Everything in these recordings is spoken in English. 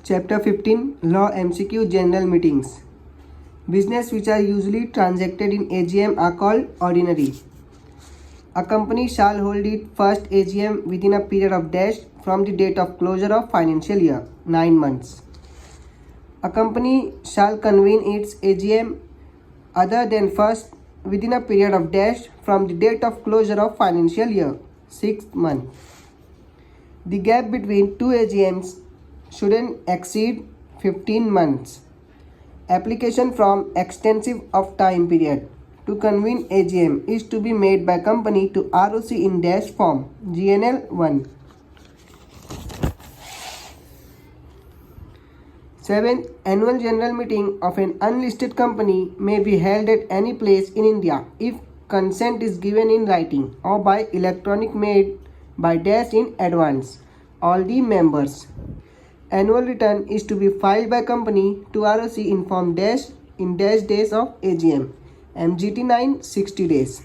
Chapter 15 Law MCQ General Meetings. Business which are usually transacted in AGM are called ordinary. A company shall hold its first AGM within a period of dash from the date of closure of financial year, 9 months. A company shall convene its AGM other than first within a period of dash from the date of closure of financial year, 6th month. The gap between two AGMs shouldn't exceed 15 months. Application from extensive of time period to convene AGM is to be made by company to ROC in dash form GNL 1. 7th, annual general meeting of an unlisted company may be held at any place in India if consent is given in writing or by electronic made by dash in advance. All the members. Annual return is to be filed by company to ROC in form dash in dash days of AGM. MGT 9 60 days.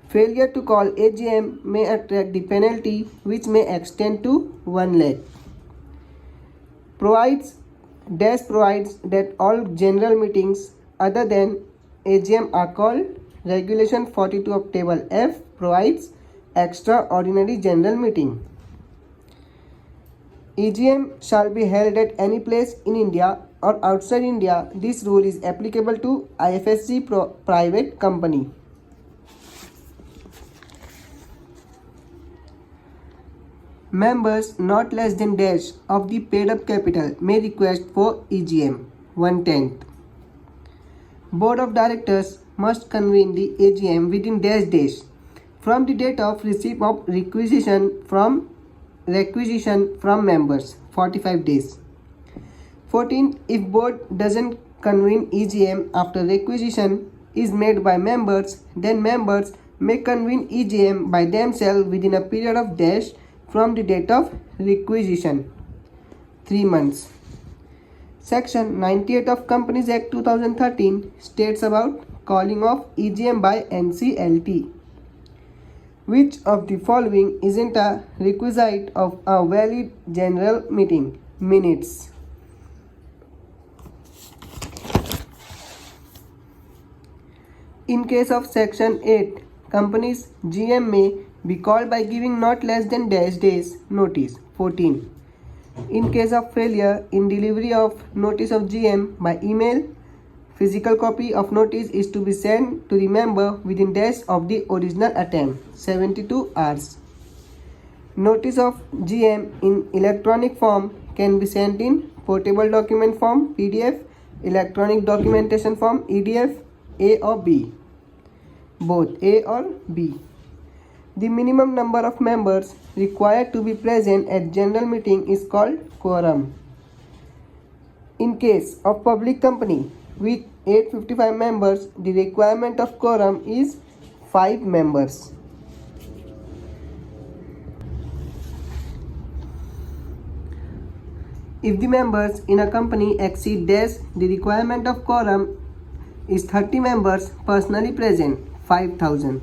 Failure to call AGM may attract the penalty which may extend to 1 lakh. Provides that all general meetings other than AGM are called. Regulation 42 of table F provides extraordinary general meeting. AGM shall be held at any place in India or outside India. This rule is applicable to IFSC private company. Members not less than dash of the paid up capital may request for AGM 1/10. Board of Directors must convene the AGM within dash days from the date of receipt of requisition from members 45 days. 14. If board doesn't convene EGM after requisition is made by members, then members may convene EGM by themselves within a period of dash from the date of requisition 3 months. Section 98 of Companies Act 2013 states about calling of EGM by NCLT. Which of the following isn't a requisite of a valid general meeting? Minutes. In case of Section 8, companies GM may be called by giving not less than dash days notice. 14. In case of failure in delivery of notice of GM by email, physical copy of notice is to be sent to the member within dash of the original attempt, 72 hours. Notice of GM in electronic form can be sent in portable document form PDF, electronic documentation form EDF, A or B. Both A or B. The minimum number of members required to be present at general meeting is called quorum. In case of public company with 855 members, the requirement of quorum is 5 members. If the members in a company exceed dash, the requirement of quorum is 30 members personally present, 5,000.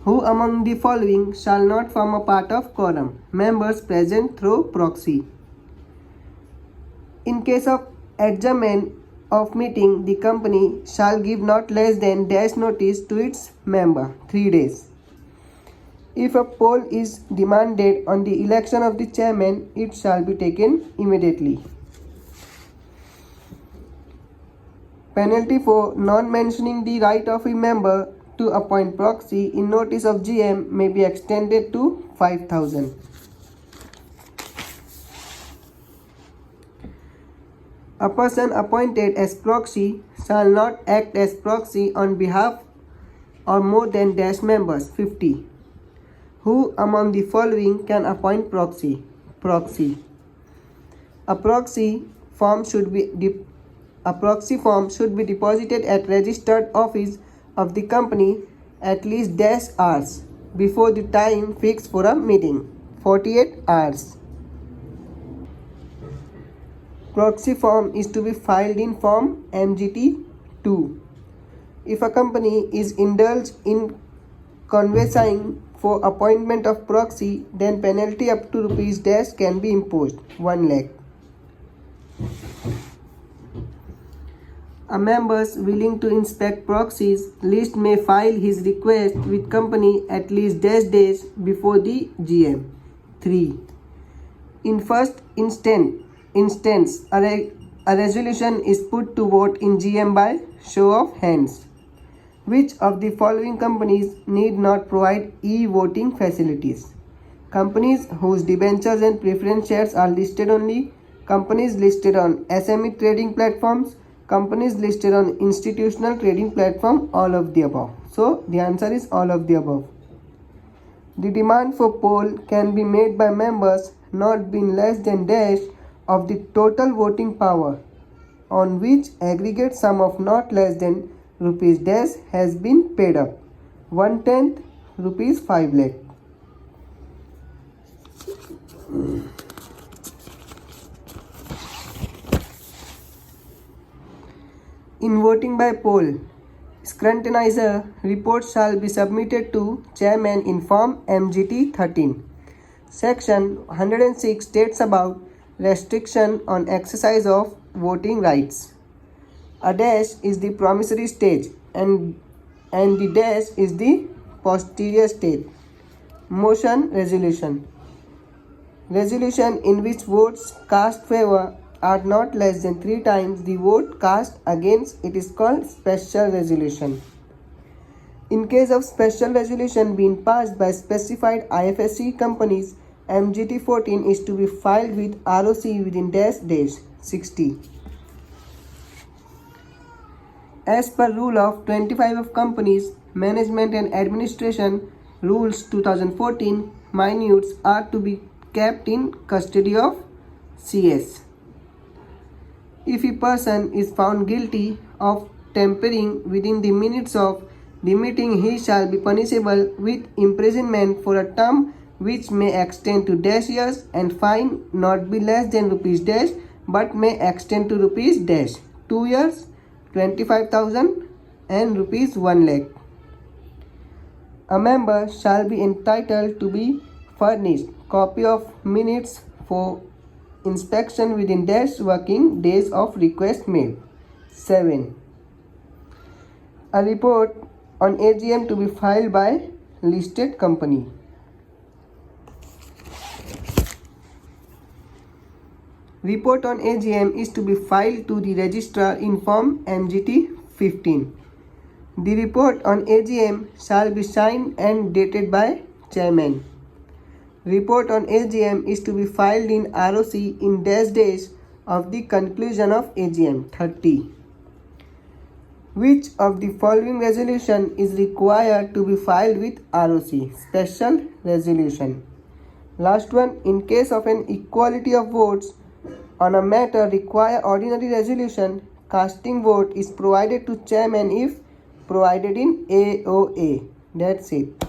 Who among the following shall not form a part of quorum? Members present through proxy. In case of adjournment of meeting, the company shall give not less than dash notice to its member, 3 days. If a poll is demanded on the election of the chairman, it shall be taken immediately. Penalty for non-mentioning the right of a member to appoint proxy in notice of GM may be extended to 5,000. A person appointed as proxy shall not act as proxy on behalf or more than dash members, 50. Who among the following can appoint proxy? Proxy. A proxy form should be deposited at registered office of the company at least dash hours before the time fixed for a meeting, 48 hours. Proxy form is to be filed in form MGT 2. If a company is indulged in conveyancing for appointment of proxy, then penalty up to rupees dash can be imposed, 1 lakh. A members willing to inspect proxies list may file his request with company at least days before the GM. 3. In first instance, a resolution is put to vote in GM by show of hands. Which of the following companies need not provide e-voting facilities? Companies whose debentures and preference shares are listed only, companies listed on SME trading platforms, companies listed on institutional trading platform, all of the above. So the answer is all of the above. The demand for poll can be made by members not being less than dash of the total voting power, on which aggregate sum of not less than rupees dash has been paid up. 1/10 rupees 5 lakh. In voting by poll, scrutinizer reports shall be submitted to chairman in form MGT 13. Section 106 states about restriction on exercise of voting rights. A dash is the promissory stage and the dash is the posterior stage. Motion resolution. Resolution in which votes cast favor are not less than 3 times the vote cast against it is called special resolution. In case of special resolution being passed by specified IFSC companies, MGT 14 is to be filed with ROC within days 60. As per rule of 25 of Companies Management and Administration Rules 2014, minutes are to be kept in custody of CS. If a person is found guilty of tampering within the minutes of the meeting, he shall be punishable with imprisonment for a term which may extend to dash years and fine not be less than rupees dash but may extend to rupees dash 2 years, 25,000 and rupees 1 lakh. A member shall be entitled to be furnished copy of minutes for inspection within dash working days of request made. 7. A report on AGM to be filed by listed company. Report on AGM is to be filed to the registrar in form MGT 15. The report on AGM shall be signed and dated by chairman. Report on AGM is to be filed in ROC in days of the conclusion of AGM. 30. Which of the following resolution is required to be filed with ROC? Special resolution. Last one, in case of an equality of votes on a matter require ordinary resolution, casting vote is provided to chairman if provided in AOA. That's it.